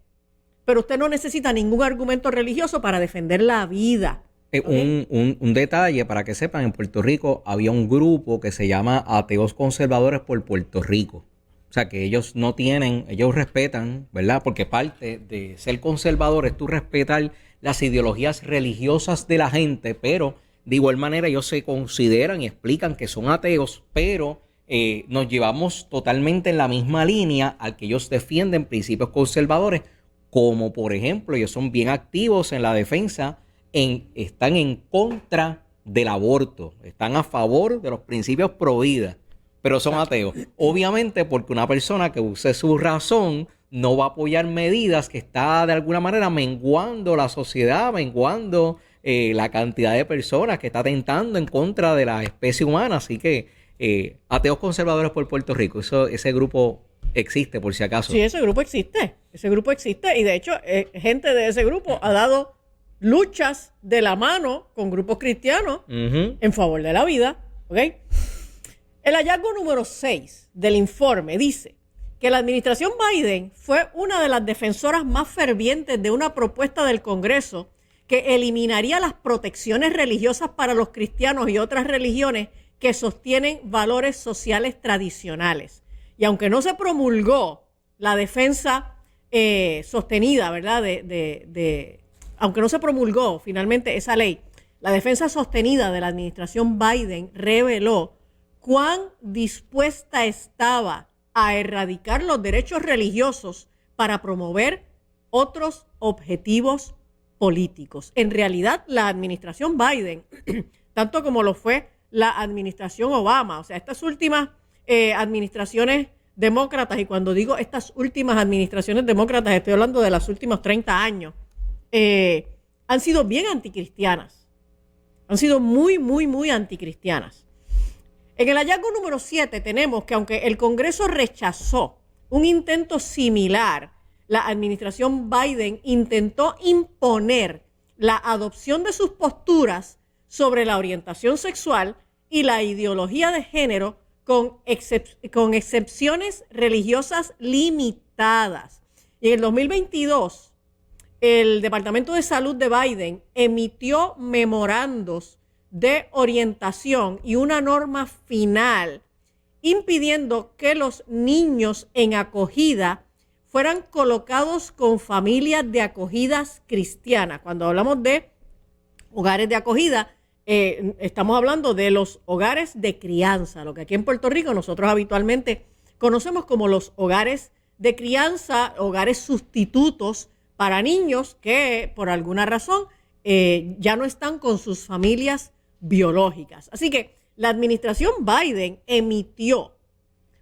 Pero usted no necesita ningún argumento religioso para defender la vida. ¿Okay? Un detalle para que sepan, en Puerto Rico había un grupo que se llama Ateos Conservadores por Puerto Rico. O sea que ellos no tienen, ellos respetan, ¿verdad? Porque parte de ser conservador es tú respetar las ideologías religiosas de la gente, pero de igual manera ellos se consideran y explican que son ateos, pero nos llevamos totalmente en la misma línea al que ellos defienden principios conservadores, como por ejemplo, ellos son bien activos en la defensa, están en contra del aborto, están a favor de los principios pro vida, pero son ateos. Obviamente porque una persona que use su razón no va a apoyar medidas que está de alguna manera menguando la sociedad, menguando la cantidad de personas que está atentando en contra de la especie humana. Así que Ateos Conservadores por Puerto Rico, ese grupo existe por si acaso. Sí, ese grupo existe y de hecho gente de ese grupo ha dado luchas de la mano con grupos cristianos en favor de la vida. ¿Okay? El hallazgo número 6 del informe dice que la administración Biden fue una de las defensoras más fervientes de una propuesta del Congreso que eliminaría las protecciones religiosas para los cristianos y otras religiones que sostienen valores sociales tradicionales. Y aunque no se promulgó la defensa sostenida, ¿verdad? Aunque no se promulgó finalmente esa ley, la defensa sostenida de la administración Biden reveló cuán dispuesta estaba a erradicar los derechos religiosos para promover otros objetivos políticos. En realidad, la administración Biden, tanto como lo fue la administración Obama, o sea, estas últimas administraciones demócratas, y cuando digo estas últimas administraciones demócratas, estoy hablando de los últimos 30 años, han sido bien anticristianas. Han sido muy, muy, muy anticristianas. En el hallazgo número 7 tenemos que aunque el Congreso rechazó un intento similar, la administración Biden intentó imponer la adopción de sus posturas sobre la orientación sexual y la ideología de género con excepciones religiosas limitadas. Y en el 2022, el Departamento de Salud de Biden emitió memorandos de orientación y una norma final impidiendo que los niños en acogida fueran colocados con familias de acogidas cristianas. Cuando hablamos de hogares de acogida, estamos hablando de los hogares de crianza, lo que aquí en Puerto Rico nosotros habitualmente conocemos como los hogares de crianza, hogares sustitutos para niños que por alguna razón ya no están con sus familias biológicas. Así que la administración Biden emitió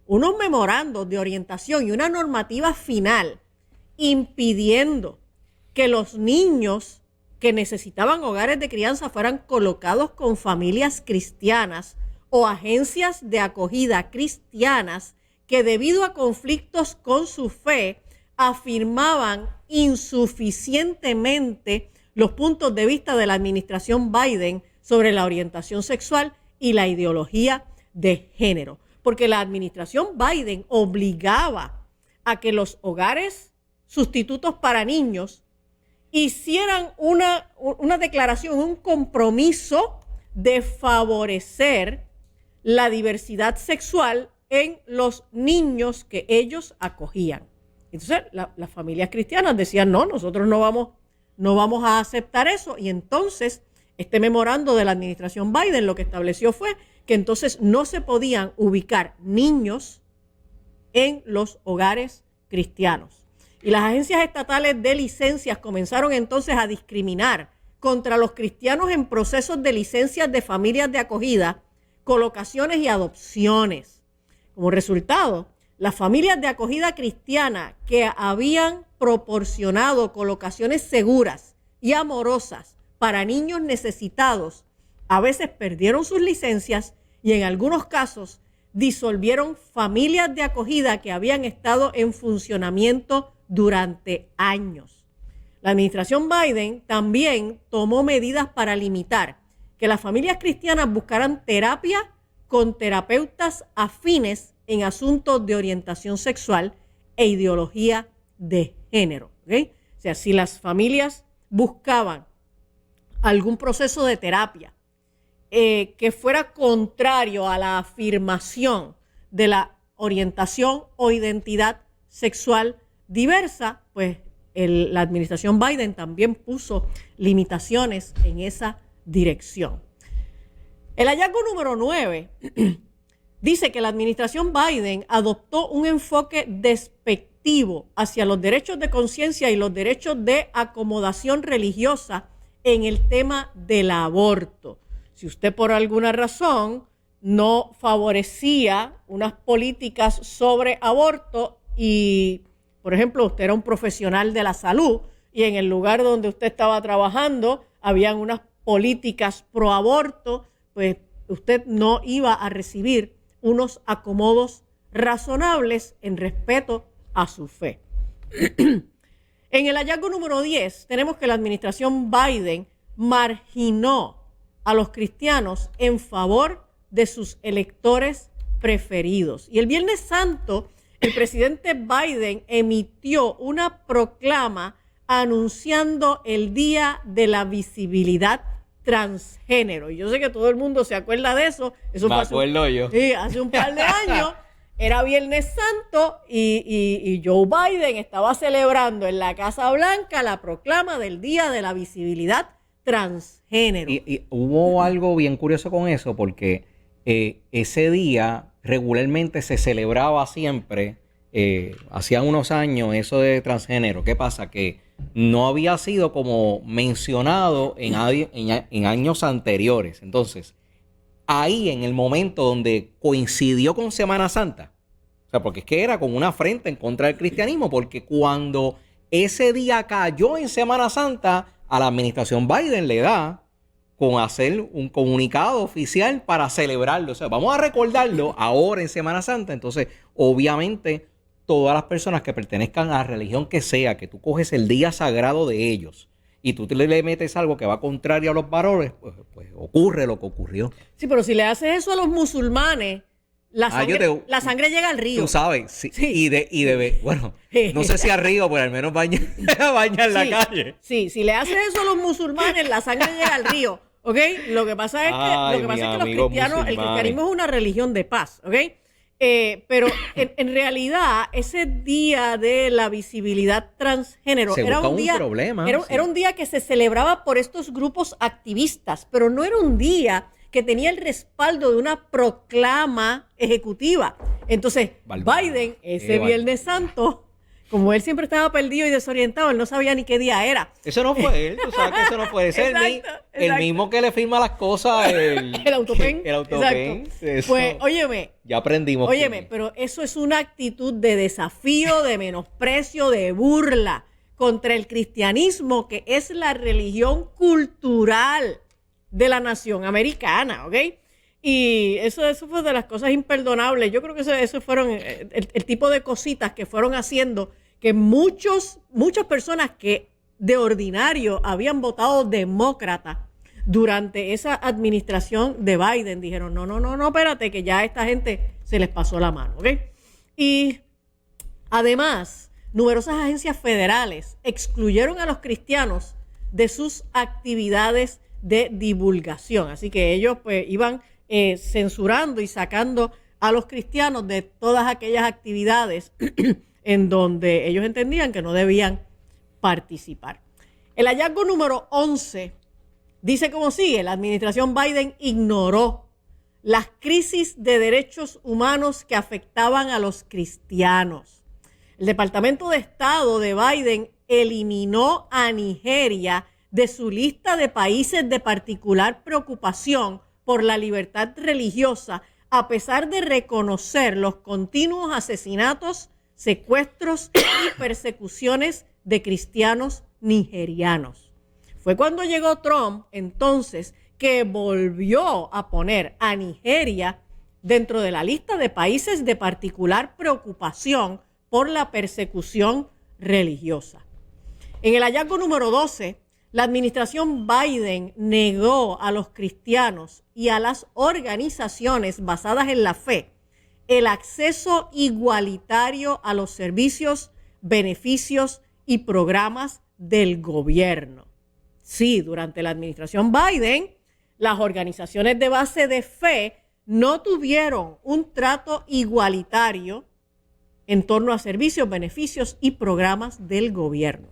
unos memorandos de orientación y una normativa final impidiendo que los niños que necesitaban hogares de crianza fueran colocados con familias cristianas o agencias de acogida cristianas que debido a conflictos con su fe afirmaban insuficientemente los puntos de vista de la administración Biden sobre la orientación sexual y la ideología de género. Porque la administración Biden obligaba a que los hogares sustitutos para niños hicieran una declaración, un compromiso de favorecer la diversidad sexual en los niños que ellos acogían. Entonces, las familias cristianas decían, no, nosotros no vamos a aceptar eso. Y entonces, este memorando de la administración Biden lo que estableció fue que entonces no se podían ubicar niños en los hogares cristianos. Y las agencias estatales de licencias comenzaron entonces a discriminar contra los cristianos en procesos de licencias de familias de acogida, colocaciones y adopciones. Como resultado, las familias de acogida cristiana que habían proporcionado colocaciones seguras y amorosas para niños necesitados, a veces perdieron sus licencias y en algunos casos disolvieron familias de acogida que habían estado en funcionamiento durante años. La administración Biden también tomó medidas para limitar que las familias cristianas buscaran terapia con terapeutas afines en asuntos de orientación sexual e ideología de género. ¿Okay? O sea, si las familias buscaban algún proceso de terapia que fuera contrario a la afirmación de la orientación o identidad sexual diversa, pues la administración Biden también puso limitaciones en esa dirección. El hallazgo número 9 dice que la administración Biden adoptó un enfoque despectivo hacia los derechos de conciencia y los derechos de acomodación religiosa en el tema del aborto. Si usted por alguna razón no favorecía unas políticas sobre aborto y, por ejemplo, usted era un profesional de la salud y en el lugar donde usted estaba trabajando habían unas políticas pro aborto, pues usted no iba a recibir unos acomodos razonables en respeto a su fe. En el hallazgo número 10 tenemos que la administración Biden marginó a los cristianos en favor de sus electores preferidos. Y el Viernes Santo, el presidente Biden emitió una proclama anunciando el Día de la Visibilidad Transgénero. Y yo sé que todo el mundo se acuerda de eso. Me acuerdo yo. Sí, hace un par de años. Era Viernes Santo y Joe Biden estaba celebrando en la Casa Blanca la proclama del Día de la Visibilidad Transgénero. Y hubo algo bien curioso con eso, porque ese día regularmente se celebraba siempre, hacía unos años, eso de transgénero. ¿Qué pasa? Que no había sido como mencionado en años anteriores. Entonces, ahí en el momento donde coincidió con Semana Santa, o sea, porque es que era como una afrenta en contra del cristianismo, porque cuando ese día cayó en Semana Santa, a la administración Biden le da con hacer un comunicado oficial para celebrarlo. O sea, vamos a recordarlo ahora en Semana Santa. Entonces, obviamente, todas las personas que pertenezcan a la religión que sea, que tú coges el día sagrado de ellos y tú le metes algo que va contrario a los valores, pues ocurre lo que ocurrió. Sí, pero si le haces eso a los musulmanes, la sangre llega al río. Tú sabes, sí. Sí. Bueno, no sé si al río, pero al menos baña en la calle. Sí, si le haces eso a los musulmanes, la sangre llega al río, ¿ok? Lo que pasa es que los cristianos, el cristianismo es una religión de paz, ¿ok? Pero en realidad, ese día de la visibilidad transgénero era un día que se celebraba por estos grupos activistas, pero no era un día que tenía el respaldo de una proclama ejecutiva. Entonces, Biden, ese Viernes Santo, como él siempre estaba perdido y desorientado, él no sabía ni qué día era. Eso no fue él, tú sabes que eso no puede ser. El mismo que le firma las cosas, el autopen. El autopen. Pues, óyeme. Ya aprendimos. Óyeme, pero eso es una actitud de desafío, de menosprecio, de burla contra el cristianismo, que es la religión cultural de la nación americana, ¿ok? Y eso fue de las cosas imperdonables. Yo creo que eso fueron el tipo de cositas que fueron haciendo que muchas personas que de ordinario habían votado demócrata durante esa administración de Biden dijeron, no, espérate, que ya a esta gente se les pasó la mano, ¿ok? Y además, numerosas agencias federales excluyeron a los cristianos de sus actividades de divulgación. Así que ellos pues iban censurando y sacando a los cristianos de todas aquellas actividades en donde ellos entendían que no debían participar. El hallazgo número 11 dice como sigue: la administración Biden ignoró las crisis de derechos humanos que afectaban a los cristianos. El Departamento de Estado de Biden eliminó a Nigeria de su lista de países de particular preocupación por la libertad religiosa, a pesar de reconocer los continuos asesinatos, secuestros y persecuciones de cristianos nigerianos. Fue cuando llegó Trump, entonces, que volvió a poner a Nigeria dentro de la lista de países de particular preocupación por la persecución religiosa. En el hallazgo número 12, la administración Biden negó a los cristianos y a las organizaciones basadas en la fe el acceso igualitario a los servicios, beneficios y programas del gobierno. Sí, durante la administración Biden, las organizaciones de base de fe no tuvieron un trato igualitario en torno a servicios, beneficios y programas del gobierno.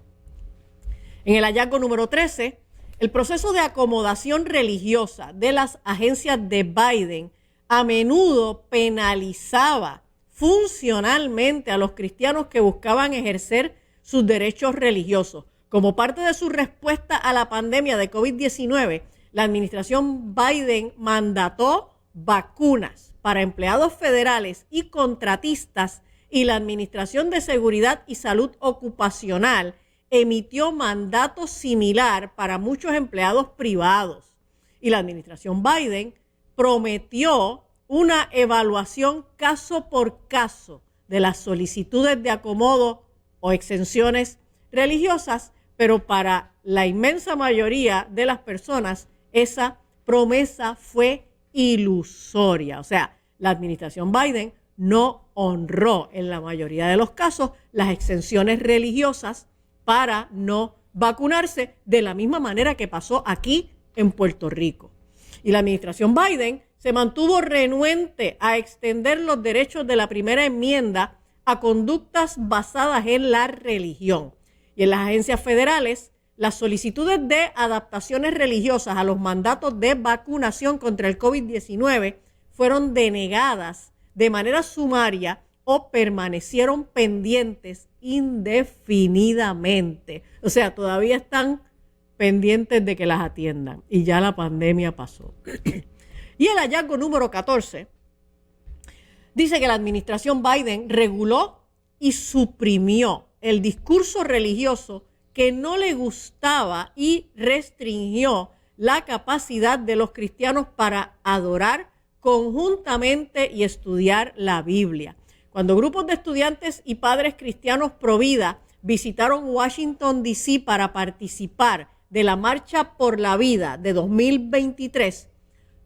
En el hallazgo número 13, el proceso de acomodación religiosa de las agencias de Biden a menudo penalizaba funcionalmente a los cristianos que buscaban ejercer sus derechos religiosos. Como parte de su respuesta a la pandemia de COVID-19, la administración Biden mandató vacunas para empleados federales y contratistas, y la Administración de Seguridad y Salud Ocupacional emitió mandato similar para muchos empleados privados. Y la administración Biden prometió una evaluación caso por caso de las solicitudes de acomodo o exenciones religiosas, pero para la inmensa mayoría de las personas esa promesa fue ilusoria. O sea, la administración Biden no honró en la mayoría de los casos las exenciones religiosas para no vacunarse, de la misma manera que pasó aquí en Puerto Rico. Y la administración Biden se mantuvo renuente a extender los derechos de la primera enmienda a conductas basadas en la religión. Y en las agencias federales, las solicitudes de adaptaciones religiosas a los mandatos de vacunación contra el COVID-19 fueron denegadas de manera sumaria o permanecieron pendientes indefinidamente. O sea, todavía están pendientes de que las atiendan y ya la pandemia pasó. Y el hallazgo número 14 dice que la administración Biden reguló y suprimió el discurso religioso que no le gustaba y restringió la capacidad de los cristianos para adorar conjuntamente y estudiar la Biblia. Cuando grupos de estudiantes y padres cristianos pro vida visitaron Washington, D.C. para participar de la Marcha por la Vida de 2023,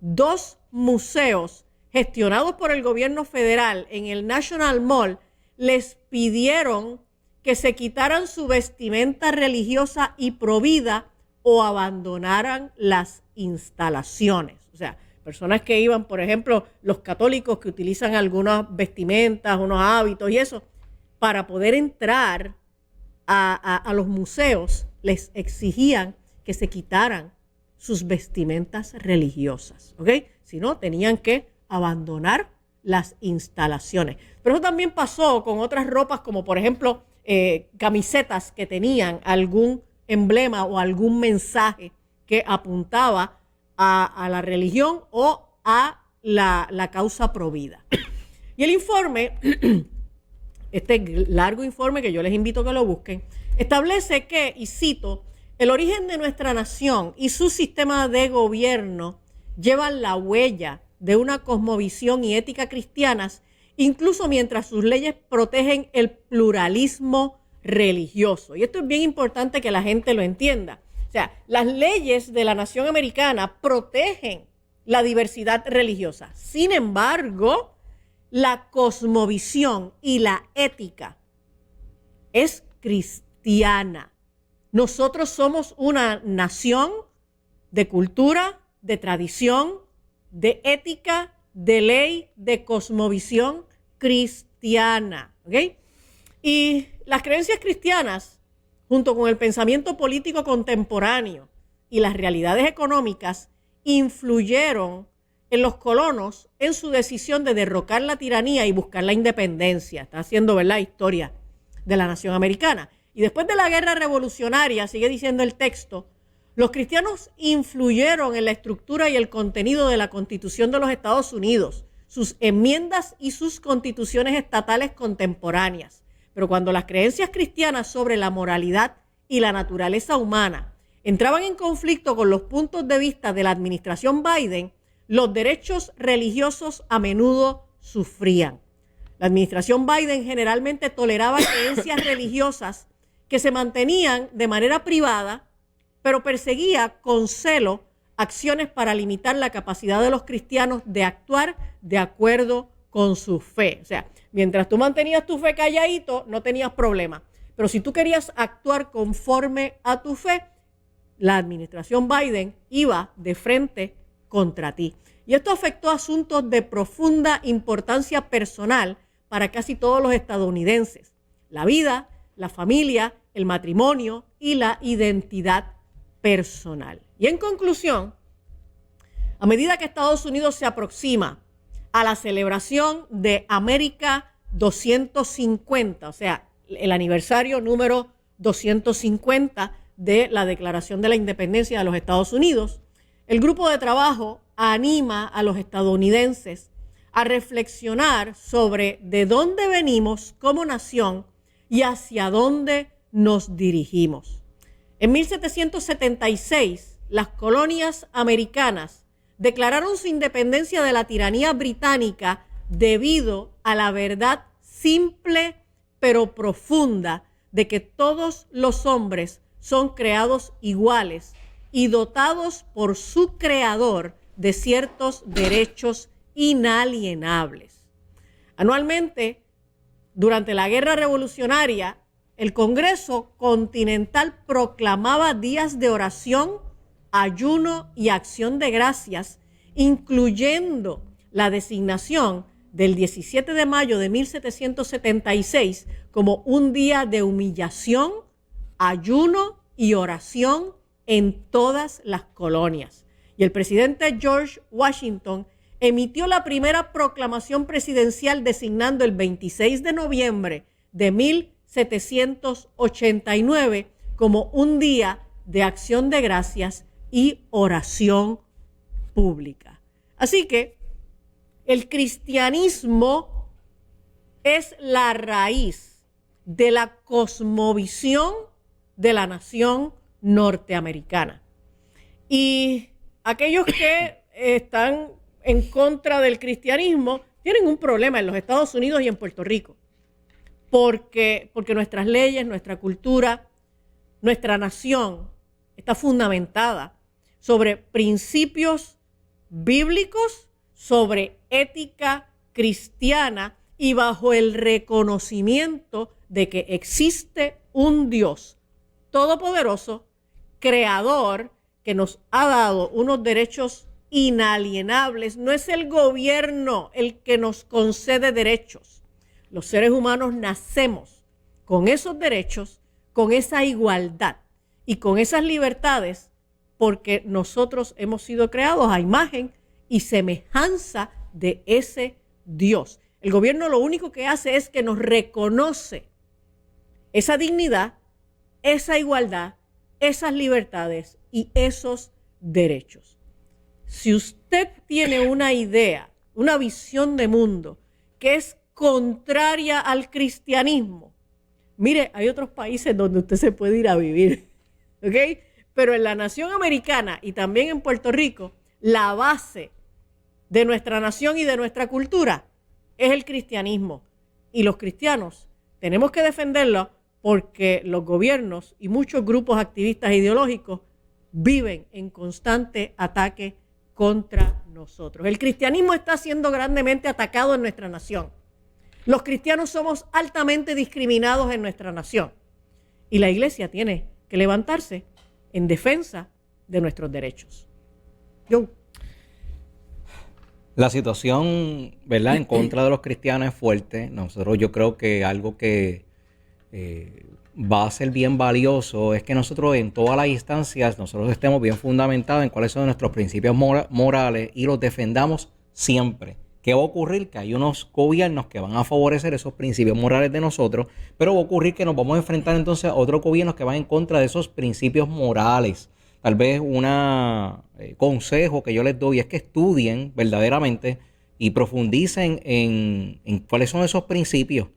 2 museos gestionados por el gobierno federal en el National Mall les pidieron que se quitaran su vestimenta religiosa y pro vida o abandonaran las instalaciones. O sea, personas que iban, por ejemplo, los católicos que utilizan algunas vestimentas, unos hábitos y eso, para poder entrar a los museos, les exigían que se quitaran sus vestimentas religiosas, ¿ok? Si no, tenían que abandonar las instalaciones. Pero eso también pasó con otras ropas, como por ejemplo, camisetas que tenían algún emblema o algún mensaje que apuntaba a la religión o a la causa pro vida. Y el informe, este largo informe que yo les invito a que lo busquen, establece que, y cito, el origen de nuestra nación y su sistema de gobierno llevan la huella de una cosmovisión y ética cristianas, incluso mientras sus leyes protegen el pluralismo religioso. Y esto es bien importante que la gente lo entienda. O sea, las leyes de la nación americana protegen la diversidad religiosa. Sin embargo, la cosmovisión y la ética es cristiana. Nosotros somos una nación de cultura, de tradición, de ética, de ley, de cosmovisión cristiana. ¿Ok? Y las creencias cristianas, junto con el pensamiento político contemporáneo y las realidades económicas, influyeron en los colonos en su decisión de derrocar la tiranía y buscar la independencia. Está haciendo, ¿verdad?, historia de la nación americana. Y después de la guerra revolucionaria, sigue diciendo el texto, los cristianos influyeron en la estructura y el contenido de la Constitución de los Estados Unidos, sus enmiendas y sus constituciones estatales contemporáneas. Pero cuando las creencias cristianas sobre la moralidad y la naturaleza humana entraban en conflicto con los puntos de vista de la administración Biden, los derechos religiosos a menudo sufrían. La administración Biden generalmente toleraba creencias religiosas que se mantenían de manera privada pero perseguía con celo acciones para limitar la capacidad de los cristianos de actuar de acuerdo con su fe. O sea, mientras tú mantenías tu fe calladito, no tenías problema. Pero si tú querías actuar conforme a tu fe, la administración Biden iba de frente contra ti. Y esto afectó asuntos de profunda importancia personal para casi todos los estadounidenses: la vida, la familia, el matrimonio y la identidad personal. Y en conclusión, a medida que Estados Unidos se aproxima a la celebración de América 250, o sea, el aniversario número 250 de la Declaración de la Independencia de los Estados Unidos, el grupo de trabajo anima a los estadounidenses a reflexionar sobre de dónde venimos como nación y hacia dónde nos dirigimos. En 1776, las colonias americanas declararon su independencia de la tiranía británica debido a la verdad simple pero profunda de que todos los hombres son creados iguales y dotados por su creador de ciertos derechos inalienables. Anualmente, durante la Guerra Revolucionaria, el Congreso Continental proclamaba días de oración, ayuno y acción de gracias, incluyendo la designación del 17 de mayo de 1776 como un día de humillación, ayuno y oración en todas las colonias. Y el presidente George Washington emitió la primera proclamación presidencial designando el 26 de noviembre de 1789 como un día de acción de gracias y oración pública. Así que el cristianismo es la raíz de la cosmovisión de la nación norteamericana. Y aquellos que están en contra del cristianismo tienen un problema en los Estados Unidos y en Puerto Rico, porque nuestras leyes, nuestra cultura, nuestra nación está fundamentada sobre principios bíblicos, sobre ética cristiana y bajo el reconocimiento de que existe un Dios todopoderoso, creador, que nos ha dado unos derechos inalienables. No es el gobierno el que nos concede derechos. Los seres humanos nacemos con esos derechos, con esa igualdad y con esas libertades, porque nosotros hemos sido creados a imagen y semejanza de ese Dios. El gobierno lo único que hace es que nos reconoce esa dignidad, esa igualdad, esas libertades y esos derechos. Si usted tiene una idea, una visión de mundo que es contraria al cristianismo, mire, hay otros países donde usted se puede ir a vivir, ¿ok? Pero en la nación americana y también en Puerto Rico, la base de nuestra nación y de nuestra cultura es el cristianismo. Y los cristianos tenemos que defenderlo porque los gobiernos y muchos grupos activistas ideológicos viven en constante ataque contra nosotros. El cristianismo está siendo grandemente atacado en nuestra nación. Los cristianos somos altamente discriminados en nuestra nación. Y la iglesia tiene que levantarse en defensa de nuestros derechos. La situación, ¿verdad?, en contra de los cristianos es fuerte. Nosotros, yo creo que algo que va a ser bien valioso es que nosotros en todas las instancias, nosotros estemos bien fundamentados en cuáles son nuestros principios morales y los defendamos siempre. ¿Qué va a ocurrir? Que hay unos gobiernos que van a favorecer esos principios morales de nosotros, pero va a ocurrir que nos vamos a enfrentar entonces a otros gobiernos que van en contra de esos principios morales. Tal vez un consejo que yo les doy es que estudien verdaderamente y profundicen en cuáles son esos principios,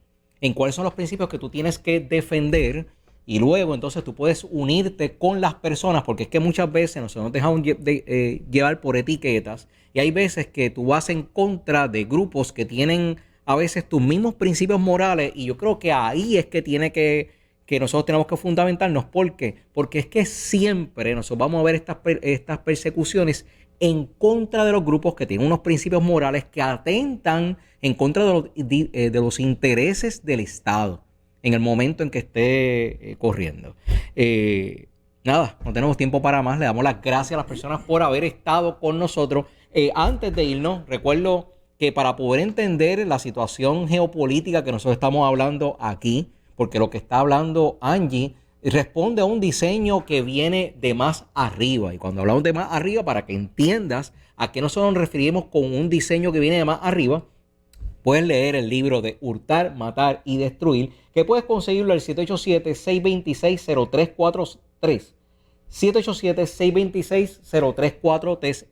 en cuáles son los principios que tú tienes que defender, y luego entonces tú puedes unirte con las personas, porque es que muchas veces nos dejamos llevar por etiquetas, y hay veces que tú vas en contra de grupos que tienen a veces tus mismos principios morales, y yo creo que ahí es que tiene que que nosotros tenemos que fundamentarnos. ¿Por qué? Porque es que siempre nosotros vamos a ver estas persecuciones en contra de los grupos que tienen unos principios morales que atentan en contra de los intereses del Estado en el momento en que esté corriendo. Nada, no tenemos tiempo para más. Le damos las gracias a las personas por haber estado con nosotros. Antes de irnos, recuerdo que para poder entender la situación geopolítica que nosotros estamos hablando aquí, porque lo que está hablando Angie responde a un diseño que viene de más arriba. Y cuando hablamos de más arriba, para que entiendas a qué nosotros nos referimos con un diseño que viene de más arriba, puedes leer el libro de Hurtar, Matar y Destruir, que puedes conseguirlo al 787-626-0343. 787-626-0343.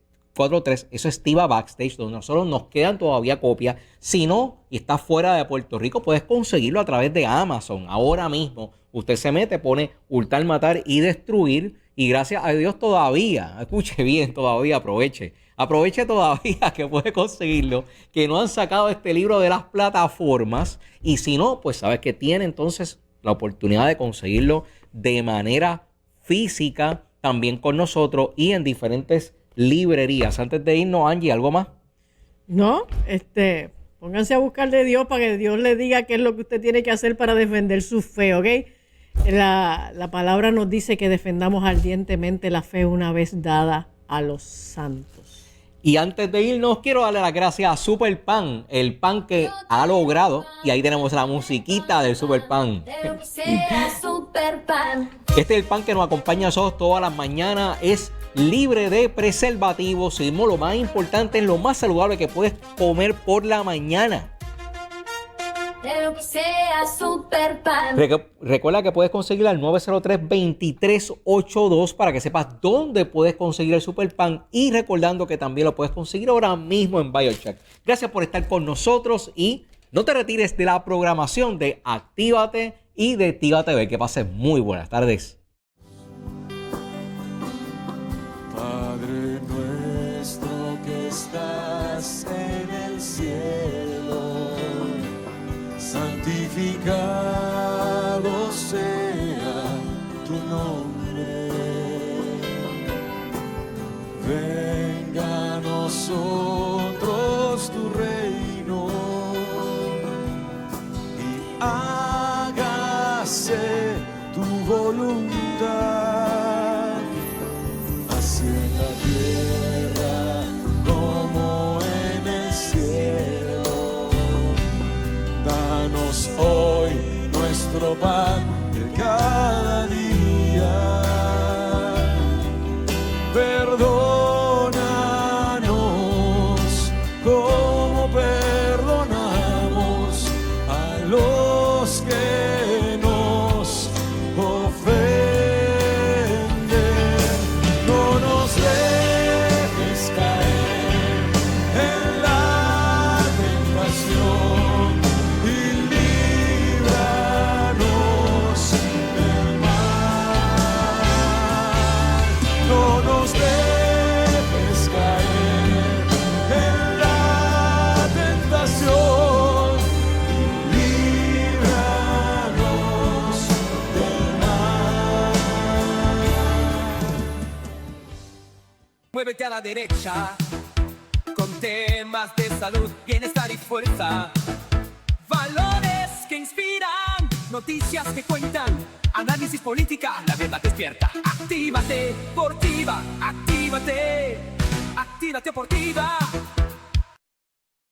Eso es Tiva Backstage, donde nosotros nos quedan todavía copias. Si no, y está fuera de Puerto Rico, puedes conseguirlo a través de Amazon. Ahora mismo, usted se mete, pone Hurtar, Matar y Destruir. Y gracias a Dios todavía, escuche bien, todavía aproveche todavía que puede conseguirlo, que no han sacado este libro de las plataformas. Y si no, pues sabes que tiene entonces la oportunidad de conseguirlo de manera física también con nosotros y en diferentes librerías. Antes de irnos, Angie, ¿algo más? No, pónganse a buscar de Dios para que Dios le diga qué es lo que usted tiene que hacer para defender su fe, ¿ok? La palabra nos dice que defendamos ardientemente la fe una vez dada a los santos. Y antes de irnos, quiero darle las gracias a Super Pan, el pan que ha logrado, y ahí tenemos la musiquita del Super Pan. Este es el pan que nos acompaña a nosotros todas las mañanas, es libre de preservativos, y lo más importante, es lo más saludable que puedes comer por la mañana. Recuerda que puedes conseguirla al 903-2382 para que sepas dónde puedes conseguir el Super Pan, y recordando que también lo puedes conseguir ahora mismo en BioCheck. Gracias por estar con nosotros y no te retires de la programación de Actívate y de Tiva TV. Que pases muy buenas tardes. Padre nuestro que estás en el cielo, santificado sea tu nombre. Venga a nosotros tu reino y hágase tu voluntad, así en la tierra como en el cielo. Danos hoy nuestro pan de cada día. Perdónanos como perdonamos a los que nos ofenden. No nos dejes caer en la tentación y líbranos del mal. No nos dejes caer en la tentación y líbranos del mal. Muévete a la derecha con temas de salud, bienestar y fuerza. Valores que inspiran, noticias que cuentan, análisis política, la verdad despierta. Actívate, Portiva, actívate, actívate, Portiva.